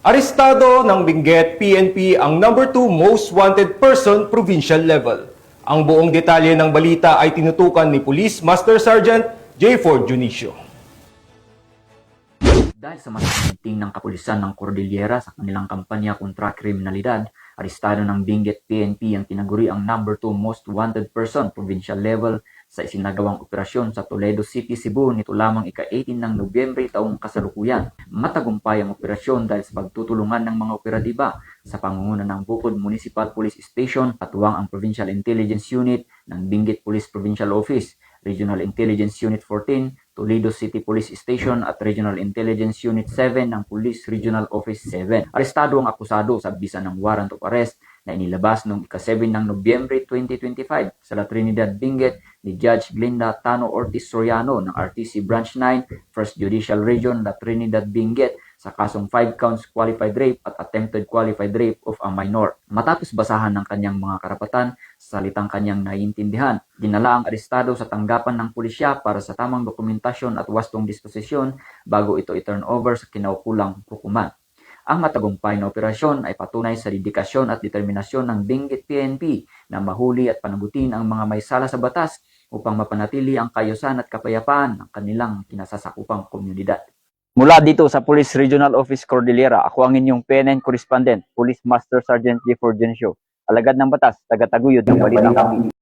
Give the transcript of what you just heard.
Arestado ng Benguet PNP ang number 2 most wanted person provincial level. Ang buong detalye ng balita ay tinutukan ni Police Master Sergeant J. Ford Junicio. Dahil sa masasating ng kapulisan ng Cordillera sa kanilang kampanya kontra kriminalidad, arestado ng Benguet PNP ang tinaguri ang number 2 most wanted person provincial level sa isinagawang operasyon sa Toledo City, Cebu nito lamang ika-18 ng Nobyembre taong kasalukuyan. Matagumpay ang operasyon dahil sa pagtutulungan ng mga operatiba sa pangunguna ng Bukod Municipal Police Station, katuwang ang Provincial Intelligence Unit ng Benguet Police Provincial Office, Regional Intelligence Unit 14, Toledo City Police Station at Regional Intelligence Unit 7 ng Police Regional Office 7. Arestado ang akusado sa bisa ng warrant of arrest na inilabas noong ika-7 ng Nobyembre 2025 sa La Trinidad, Benguet ni Judge Glinda Tano Ortiz Soriano ng RTC Branch 9, 1st Judicial Region, La Trinidad, Benguet sa kasong 5 counts qualified rape at attempted qualified rape of a minor. Matapos basahan ng kanyang mga karapatan sa salitang kanyang naiintindihan, dinala ang arestado sa tanggapan ng pulisya para sa tamang dokumentasyon at wastong disposisyon bago ito i-turn over sa kinaukulang hukuman. Ang matagumpay na operasyon ay patunay sa dedikasyon at determinasyon ng Benguet PNP na mahuli at panagutin ang mga may sala sa batas upang mapanatili ang kaayusan at kapayapaan ng kanilang kinasasakupang komunidad. Mula dito sa Police Regional Office Cordillera, ako ang inyong PNN Correspondent, Police Master Sergeant J. Ford Junicio. Alagad ng batas, taga-taguyod ng balitang